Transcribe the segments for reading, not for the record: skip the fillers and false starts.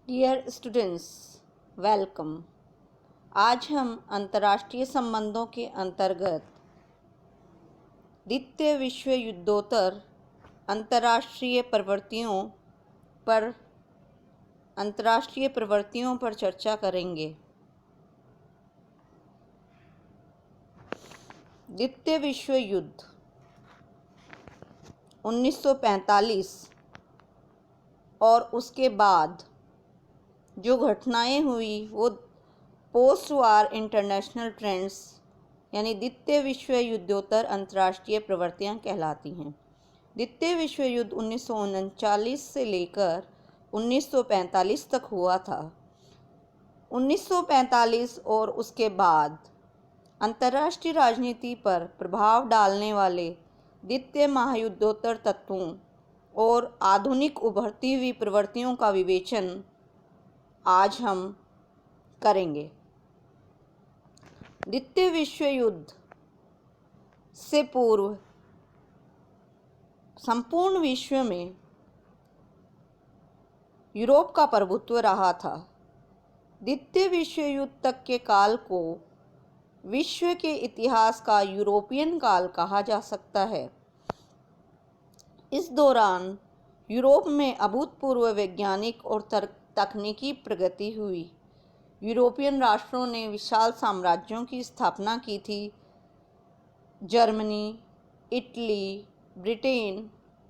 Dear students, welcome. आज हम अंतर्राष्ट्रीय संबंधों के अंतर्गत द्वितीय विश्व युद्धोत्तर अंतर्राष्ट्रीय प्रवृत्तियों पर चर्चा करेंगे। द्वितीय विश्व युद्ध 1945 और उसके बाद जो घटनाएं हुई वो पोस्ट वार इंटरनेशनल ट्रेंड्स यानी द्वितीय विश्व युद्धोत्तर अंतर्राष्ट्रीय प्रवृत्तियां कहलाती हैं। द्वितीय विश्व युद्ध 1939 से लेकर 1945 तक हुआ था। 1945 और उसके बाद अंतर्राष्ट्रीय राजनीति पर प्रभाव डालने वाले द्वितीय महायुद्धोत्तर तत्वों और आधुनिक उभरती हुई प्रवृत्तियों का विवेचन आज हम करेंगे। द्वितीय विश्व युद्ध से पूर्व संपूर्ण विश्व में यूरोप का प्रभुत्व रहा था। द्वितीय विश्व युद्ध तक के काल को विश्व के इतिहास का यूरोपियन काल कहा जा सकता है। इस दौरान यूरोप में अभूतपूर्व वैज्ञानिक और तकनीकी प्रगति हुई। यूरोपियन राष्ट्रों ने विशाल साम्राज्यों की स्थापना की थी। जर्मनी, इटली, ब्रिटेन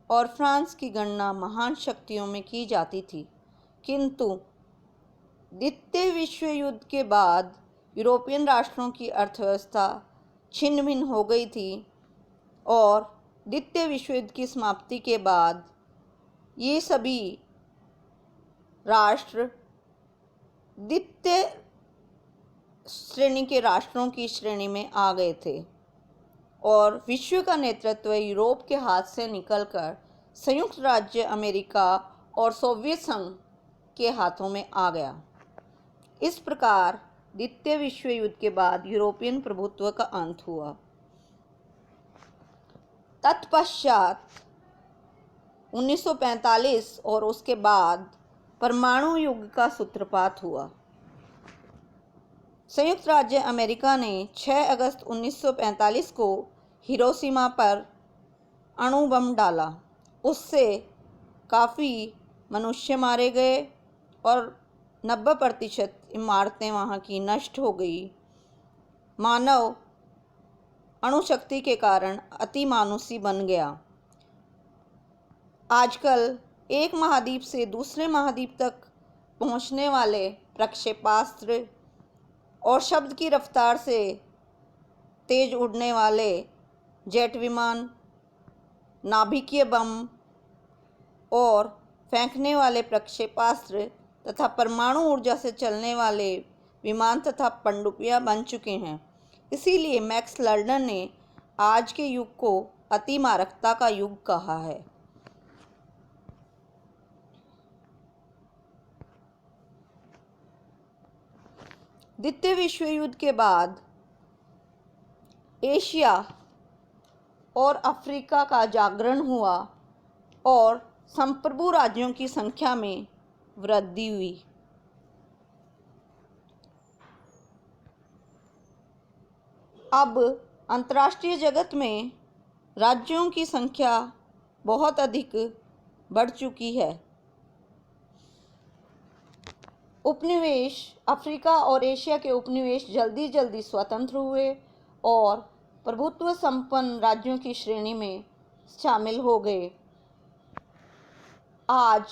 और फ्रांस की गणना महान शक्तियों में की जाती थी, किंतु द्वितीय विश्व युद्ध के बाद यूरोपियन राष्ट्रों की अर्थव्यवस्था छिन्न भिन्न हो गई थी और द्वितीय विश्व युद्ध की समाप्ति के बाद ये सभी राष्ट्र द्वितीय श्रेणी के राष्ट्रों की श्रेणी में आ गए थे और विश्व का नेतृत्व यूरोप के हाथ से निकलकर संयुक्त राज्य अमेरिका और सोवियत संघ के हाथों में आ गया। इस प्रकार द्वितीय विश्व युद्ध के बाद यूरोपियन प्रभुत्व का अंत हुआ। तत्पश्चात 1945 और उसके बाद परमाणु युग का सूत्रपात हुआ। संयुक्त राज्य अमेरिका ने 6 अगस्त 1945 को हिरोशिमा पर अणु बम डाला। उससे काफ़ी मनुष्य मारे गए और 90% इमारतें वहाँ की नष्ट हो गई। मानव अणुशक्ति के कारण अतिमानुषी बन गया। आजकल एक महाद्वीप से दूसरे महाद्वीप तक पहुँचने वाले प्रक्षेपास्त्र और शब्द की रफ्तार से तेज उड़ने वाले जेट विमान, नाभिकीय बम और फेंकने वाले प्रक्षेपास्त्र तथा परमाणु ऊर्जा से चलने वाले विमान तथा पनडुब्बियां बन चुके हैं। इसीलिए मैक्स लर्डन ने आज के युग को अतिमारकता का युग कहा है। द्वितीय विश्व युद्ध के बाद एशिया और अफ्रीका का जागरण हुआ और संप्रभु राज्यों की संख्या में वृद्धि हुई। अब अंतर्राष्ट्रीय जगत में राज्यों की संख्या बहुत अधिक बढ़ चुकी है। उपनिवेश अफ्रीका और एशिया के उपनिवेश जल्दी जल्दी स्वतंत्र हुए और प्रभुत्व संपन्न राज्यों की श्रेणी में शामिल हो गए। आज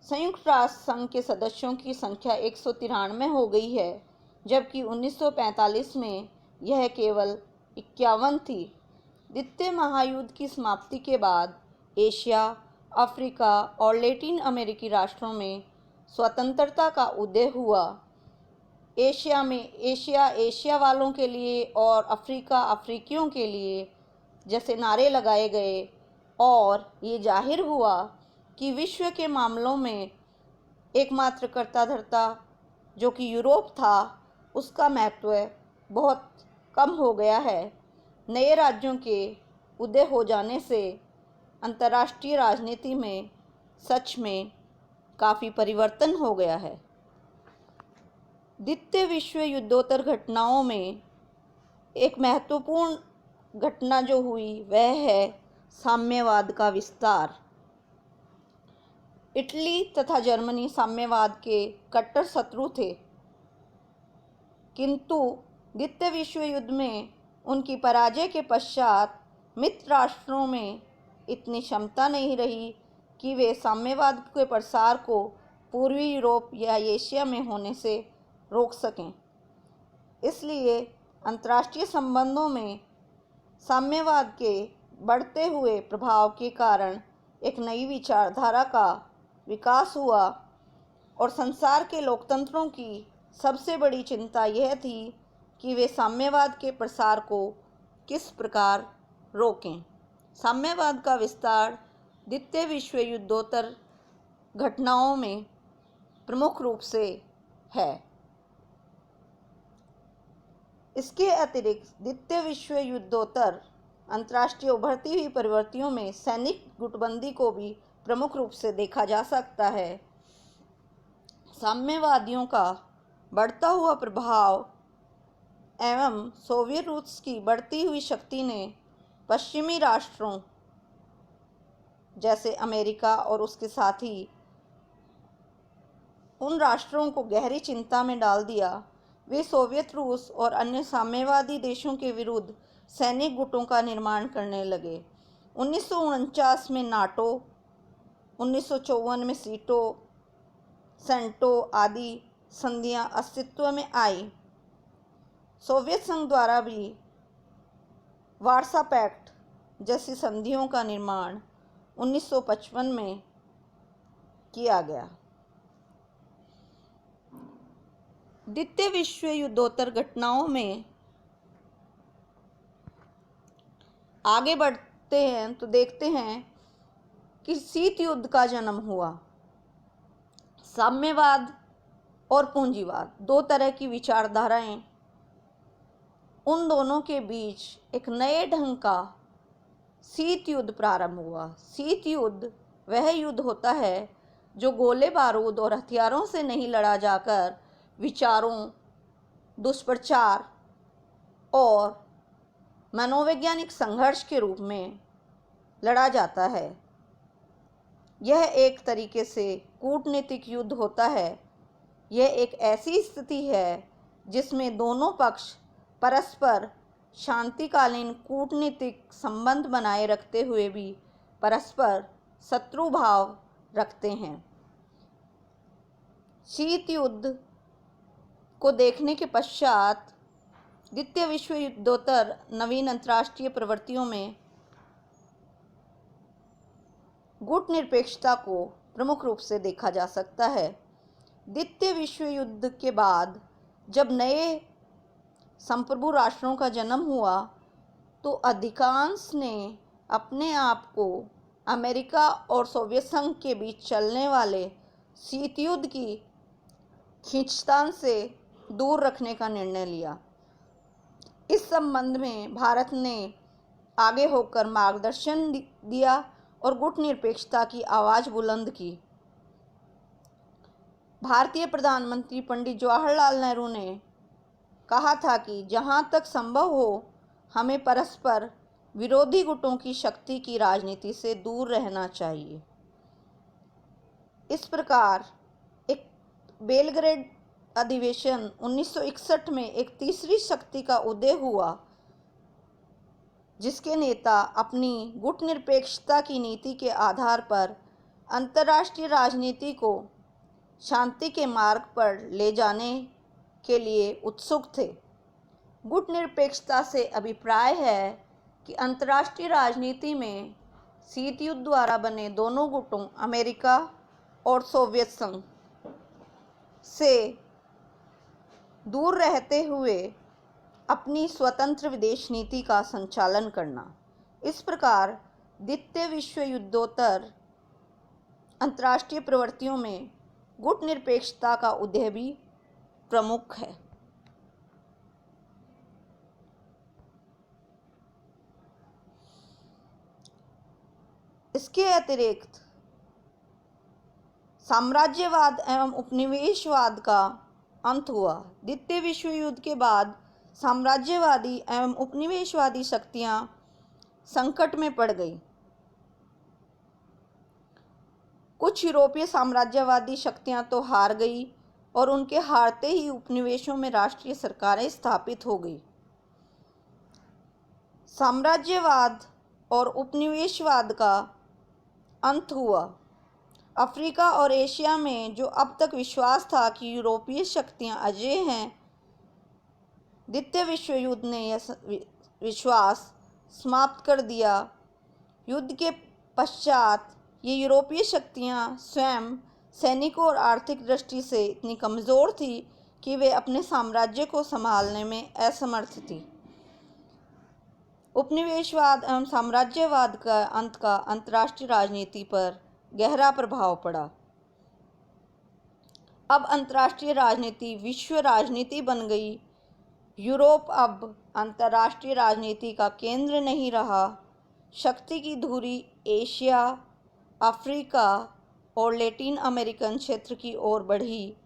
संयुक्त राष्ट्र संघ के सदस्यों की संख्या 193 हो गई है, जबकि 1945 में यह केवल 51 थी। द्वितीय महायुद्ध की समाप्ति के बाद एशिया, अफ्रीका और लैटिन अमेरिकी राष्ट्रों में स्वतंत्रता का उदय हुआ। एशिया वालों के लिए और अफ्रीका अफ्रीकियों के लिए जैसे नारे लगाए गए और ये जाहिर हुआ कि विश्व के मामलों में एकमात्र कर्ता धर्ता जो कि यूरोप था, उसका महत्व बहुत कम हो गया है। नए राज्यों के उदय हो जाने से अंतर्राष्ट्रीय राजनीति में सच में काफ़ी परिवर्तन हो गया है। द्वितीय विश्व युद्धोत्तर घटनाओं में एक महत्वपूर्ण घटना जो हुई वह है साम्यवाद का विस्तार। इटली तथा जर्मनी साम्यवाद के कट्टर शत्रु थे, किंतु द्वितीय विश्व युद्ध में उनकी पराजय के पश्चात मित्र राष्ट्रों में इतनी क्षमता नहीं रही कि वे साम्यवाद के प्रसार को पूर्वी यूरोप या एशिया में होने से रोक सकें। इसलिए अंतर्राष्ट्रीय संबंधों में साम्यवाद के बढ़ते हुए प्रभाव के कारण एक नई विचारधारा का विकास हुआ और संसार के लोकतंत्रों की सबसे बड़ी चिंता यह थी कि वे साम्यवाद के प्रसार को किस प्रकार रोकें। साम्यवाद का विस्तार द्वितीय विश्व युद्धोत्तर घटनाओं में प्रमुख रूप से है। इसके अतिरिक्त द्वितीय विश्व युद्धोत्तर अंतर्राष्ट्रीय उभरती हुई प्रवृत्तियों में सैनिक गुटबंदी को भी प्रमुख रूप से देखा जा सकता है। साम्यवादियों का बढ़ता हुआ प्रभाव एवं सोवियत रूस की बढ़ती हुई शक्ति ने पश्चिमी राष्ट्रों जैसे अमेरिका और उसके साथ ही उन राष्ट्रों को गहरी चिंता में डाल दिया। वे सोवियत रूस और अन्य साम्यवादी देशों के विरुद्ध सैनिक गुटों का निर्माण करने लगे। 1949 में नाटो, 1954 में सीटो, सेंटो आदि संधियां अस्तित्व में आई। सोवियत संघ द्वारा भी वार्सा पैक्ट जैसी संधियों का निर्माण 1955 में किया गया। द्वितीय विश्व युद्धोत्तर घटनाओं में आगे बढ़ते हैं तो देखते हैं कि शीत युद्ध का जन्म हुआ। साम्यवाद और पूंजीवाद दो तरह की विचारधाराएं, उन दोनों के बीच एक नए ढंग का शीत युद्ध प्रारंभ हुआ। शीत युद्ध वह युद्ध होता है जो गोले बारूद और हथियारों से नहीं लड़ा जाकर विचारों, दुष्प्रचार और मनोवैज्ञानिक संघर्ष के रूप में लड़ा जाता है। यह एक तरीके से कूटनीतिक युद्ध होता है। यह एक ऐसी स्थिति है जिसमें दोनों पक्ष परस्पर शांतिकालीन कूटनीतिक संबंध बनाए रखते हुए भी परस्पर शत्रु भाव रखते हैं। शीत युद्ध को देखने के पश्चात द्वितीय विश्व युद्धोत्तर नवीन अंतर्राष्ट्रीय प्रवृत्तियों में गुट निरपेक्षता को प्रमुख रूप से देखा जा सकता है। द्वितीय विश्व युद्ध के बाद जब नए संप्रभु राष्ट्रों का जन्म हुआ तो अधिकांश ने अपने आप को अमेरिका और सोवियत संघ के बीच चलने वाले शीत युद्ध की खींचतान से दूर रखने का निर्णय लिया। इस संबंध में भारत ने आगे होकर मार्गदर्शन दिया और गुट निरपेक्षता की आवाज़ बुलंद की। भारतीय प्रधानमंत्री पंडित जवाहरलाल नेहरू ने कहा था कि जहां तक संभव हो हमें परस्पर विरोधी गुटों की शक्ति की राजनीति से दूर रहना चाहिए। इस प्रकार एक बेलग्रेड अधिवेशन 1961 में एक तीसरी शक्ति का उदय हुआ, जिसके नेता अपनी गुट निरपेक्षता की नीति के आधार पर अंतर्राष्ट्रीय राजनीति को शांति के मार्ग पर ले जाने के लिए उत्सुक थे। गुट निरपेक्षता से अभिप्राय है कि अंतर्राष्ट्रीय राजनीति में शीत युद्ध द्वारा बने दोनों गुटों अमेरिका और सोवियत संघ से दूर रहते हुए अपनी स्वतंत्र विदेश नीति का संचालन करना। इस प्रकार द्वितीय विश्व युद्धोत्तर अंतर्राष्ट्रीय प्रवृत्तियों में गुट निरपेक्षता का उदय भी प्रमुख है। इसके अतिरिक्त साम्राज्यवाद एवं उपनिवेशवाद का अंत हुआ। द्वितीय विश्व युद्ध के बाद साम्राज्यवादी एवं उपनिवेशवादी शक्तियां संकट में पड़ गई। कुछ यूरोपीय साम्राज्यवादी शक्तियां तो हार गई और उनके हारते ही उपनिवेशों में राष्ट्रीय सरकारें स्थापित हो गई। साम्राज्यवाद और उपनिवेशवाद का अंत हुआ। अफ्रीका और एशिया में जो अब तक विश्वास था कि यूरोपीय शक्तियां अजेय हैं, द्वितीय विश्व युद्ध ने यह विश्वास समाप्त कर दिया। युद्ध के पश्चात ये यूरोपीय शक्तियां स्वयं सैनिकों और आर्थिक दृष्टि से इतनी कमज़ोर थी कि वे अपने साम्राज्य को संभालने में असमर्थ थी। उपनिवेशवाद एवं साम्राज्यवाद का अंत का अंतर्राष्ट्रीय राजनीति पर गहरा प्रभाव पड़ा। अब अंतर्राष्ट्रीय राजनीति विश्व राजनीति बन गई। यूरोप अब अंतर्राष्ट्रीय राजनीति का केंद्र नहीं रहा। शक्ति की धुरी एशिया, अफ्रीका और लैटिन अमेरिकन क्षेत्र की ओर बढ़ी।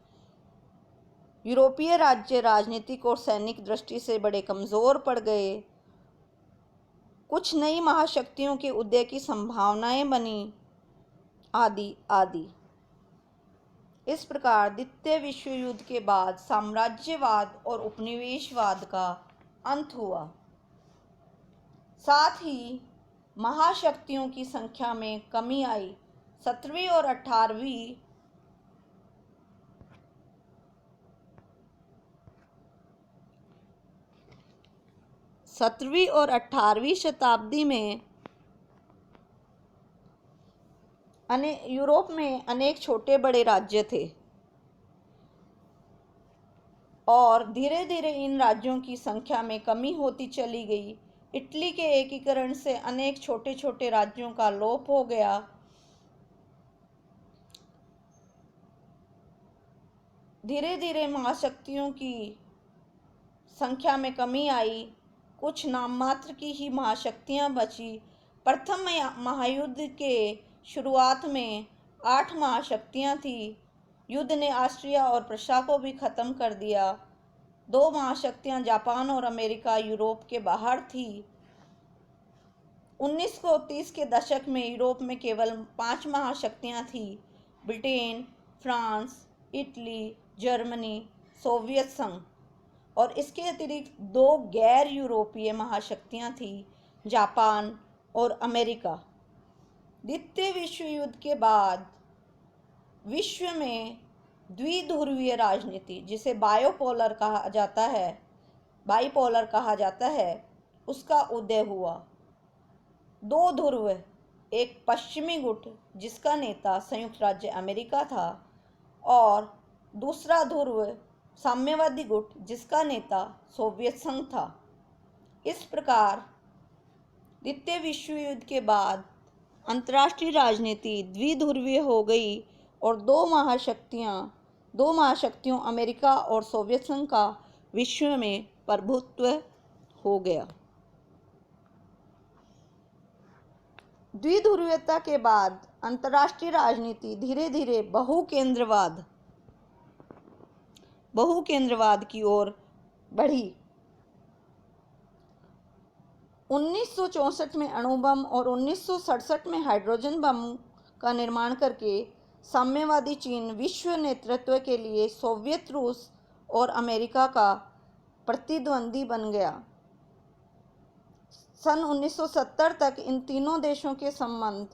यूरोपीय राज्य राजनीतिक और सैनिक दृष्टि से बड़े कमज़ोर पड़ गए। कुछ नई महाशक्तियों के उदय की संभावनाएं बनी, आदि आदि। इस प्रकार द्वितीय विश्व युद्ध के बाद साम्राज्यवाद और उपनिवेशवाद का अंत हुआ। साथ ही महाशक्तियों की संख्या में कमी आई। 17वीं और 18वीं शताब्दी में यूरोप में अनेक छोटे बड़े राज्य थे और धीरे धीरे इन राज्यों की संख्या में कमी होती चली गई। इटली के एकीकरण से अनेक छोटे छोटे राज्यों का लोप हो गया। धीरे धीरे महाशक्तियों की संख्या में कमी आई। कुछ नाम मात्र की ही महाशक्तियां बची। प्रथम महायुद्ध के शुरुआत में 8 महाशक्तियां थी। युद्ध ने ऑस्ट्रिया और प्रशा को भी खत्म कर दिया। 2 महाशक्तियां जापान और अमेरिका यूरोप के बाहर थी। 1930 के दशक में यूरोप में केवल 5 महाशक्तियां थी: Britain, France, Italy, Germany, Soviet संघ, और इसके अतिरिक्त 2 गैर यूरोपीय महाशक्तियां थी: जापान और अमेरिका। द्वितीय विश्व युद्ध के बाद विश्व में द्विध्रुवीय राजनीति, जिसे बाइपोलर कहा जाता है, उसका उदय हुआ। 2 ध्रुव, एक पश्चिमी गुट जिसका नेता संयुक्त राज्य अमेरिका था और दूसरा ध्रुव साम्यवादी गुट जिसका नेता सोवियत संघ था। इस प्रकार द्वितीय विश्व युद्ध के बाद अंतर्राष्ट्रीय राजनीति द्विध्रुवीय हो गई और 2 महाशक्तियों अमेरिका और सोवियत संघ का विश्व में प्रभुत्व हो गया। द्विध्रुवीयता के बाद अंतर्राष्ट्रीय राजनीति धीरे धीरे बहुकेंद्रवाद की ओर बढ़ी। 1964 में अणु बम और 1967 में हाइड्रोजन बम का निर्माण करके साम्यवादी चीन विश्व नेतृत्व के लिए सोवियत रूस और अमेरिका का प्रतिद्वंदी बन गया। सन 1970 तक इन तीनों देशों के संबंध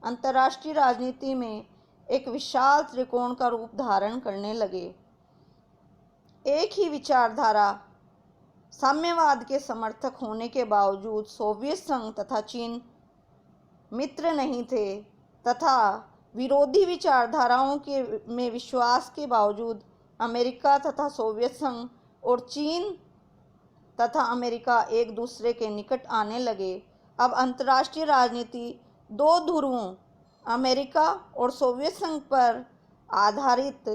अंतर्राष्ट्रीय राजनीति में एक विशाल त्रिकोण का रूप धारण करने लगे। एक ही विचारधारा साम्यवाद के समर्थक होने के बावजूद सोवियत संघ तथा चीन मित्र नहीं थे, तथा विरोधी विचारधाराओं में विश्वास के बावजूद अमेरिका तथा सोवियत संघ और चीन तथा अमेरिका एक दूसरे के निकट आने लगे। अब अंतर्राष्ट्रीय राजनीति 2 ध्रुवों अमेरिका और सोवियत संघ पर आधारित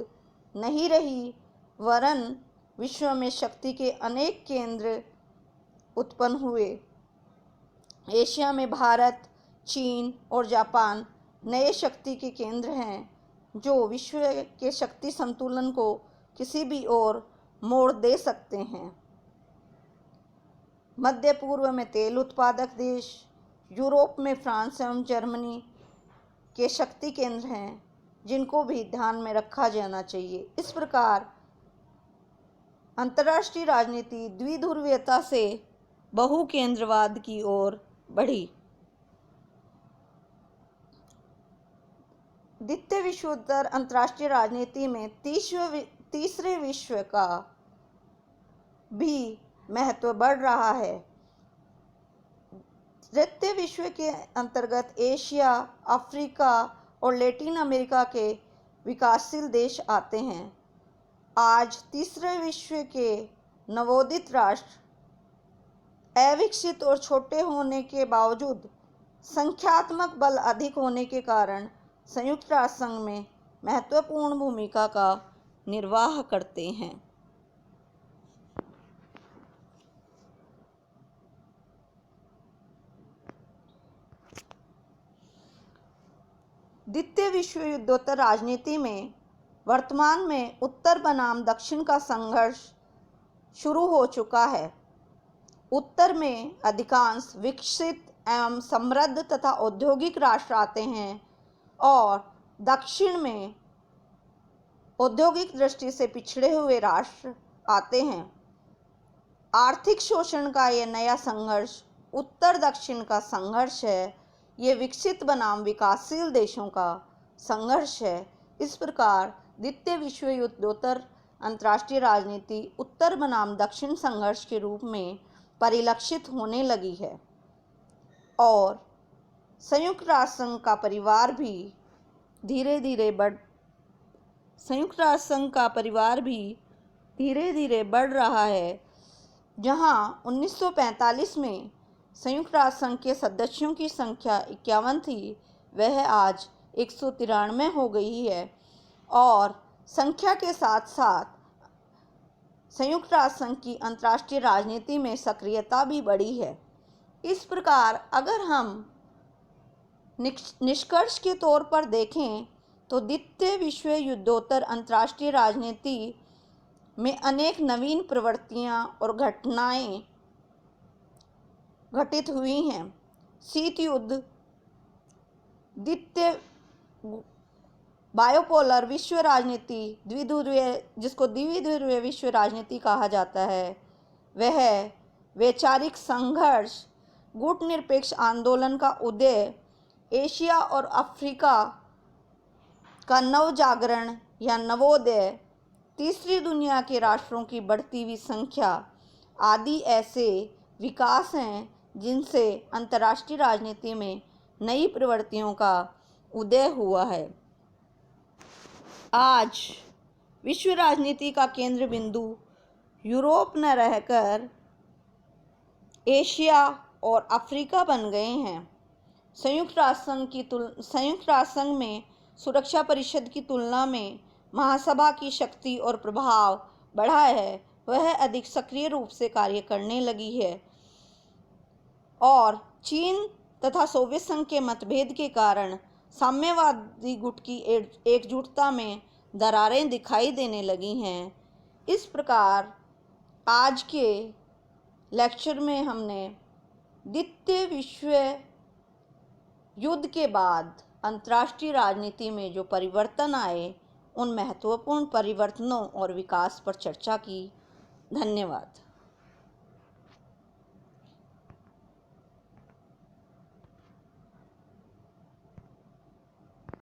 नहीं रही, वरन विश्व में शक्ति के अनेक केंद्र उत्पन्न हुए। एशिया में भारत, चीन और जापान नए शक्ति के केंद्र हैं। जो विश्व के शक्ति संतुलन को किसी भी ओर मोड़ दे सकते हैं। मध्य पूर्व में तेल उत्पादक देश, यूरोप में फ्रांस एवं जर्मनी के शक्ति केंद्र हैं, जिनको भी ध्यान में रखा जाना चाहिए। इस प्रकार अंतर्राष्ट्रीय राजनीति द्विध्रुवीयता से बहुकेंद्रवाद की ओर बढ़ी। द्वितीय विश्वोत्तर अंतर्राष्ट्रीय राजनीति में तीसरे विश्व का भी महत्व बढ़ रहा है। तृतीय विश्व के अंतर्गत एशिया, अफ्रीका और लैटिन अमेरिका के विकासशील देश आते हैं। आज तीसरे विश्व के नवोदित राष्ट्र अविकसित और छोटे होने के बावजूद संख्यात्मक बल अधिक होने के कारण संयुक्त राष्ट्र संघ में महत्वपूर्ण भूमिका का निर्वाह करते हैं। द्वितीय विश्व युद्धोत्तर राजनीति में वर्तमान में उत्तर बनाम दक्षिण का संघर्ष शुरू हो चुका है। उत्तर में अधिकांश विकसित एवं समृद्ध तथा औद्योगिक राष्ट्र आते हैं और दक्षिण में औद्योगिक दृष्टि से पिछड़े हुए राष्ट्र आते हैं। आर्थिक शोषण का यह नया संघर्ष उत्तर दक्षिण का संघर्ष है। ये विकसित बनाम विकासशील देशों का संघर्ष है। इस प्रकार द्वितीय विश्व युद्धोत्तर अंतर्राष्ट्रीय राजनीति उत्तर बनाम दक्षिण संघर्ष के रूप में परिलक्षित होने लगी है और संयुक्त राष्ट्र संघ का परिवार भी धीरे धीरे बढ़ रहा है। जहां 1945 में संयुक्त राष्ट्र संघ के सदस्यों की संख्या 51 थी, वह आज 193 हो गई है और संख्या के साथ साथ संयुक्त राष्ट्र संघ की अंतर्राष्ट्रीय राजनीति में सक्रियता भी बढ़ी है। इस प्रकार अगर हम निष्कर्ष के तौर पर देखें तो द्वितीय विश्व युद्धोत्तर अंतर्राष्ट्रीय राजनीति में अनेक नवीन प्रवृत्तियां और घटनाएं घटित हुई हैं। शीत युद्ध, द्वितीय बायोपोलर विश्व राजनीति, जिसको द्विध्रुवीय विश्व राजनीति कहा जाता है, वह वैचारिक संघर्ष, गुटनिरपेक्ष आंदोलन का उदय, एशिया और अफ्रीका का नवजागरण या नवोदय, तीसरी दुनिया के राष्ट्रों की बढ़ती हुई संख्या आदि ऐसे विकास हैं जिनसे अंतर्राष्ट्रीय राजनीति में नई प्रवृत्तियों का उदय हुआ है। आज विश्व राजनीति का केंद्र बिंदु यूरोप न रहकर एशिया और अफ्रीका बन गए हैं। संयुक्त राष्ट्र संघ में सुरक्षा परिषद की तुलना में महासभा की शक्ति और प्रभाव बढ़ा है। वह अधिक सक्रिय रूप से कार्य करने लगी है और चीन तथा सोवियत संघ के मतभेद के कारण साम्यवादी गुट की एकजुटता में दरारें दिखाई देने लगी हैं। इस प्रकार आज के लेक्चर में हमने द्वितीय विश्व युद्ध के बाद अंतर्राष्ट्रीय राजनीति में जो परिवर्तन आए, उन महत्वपूर्ण परिवर्तनों और विकास पर चर्चा की। धन्यवाद।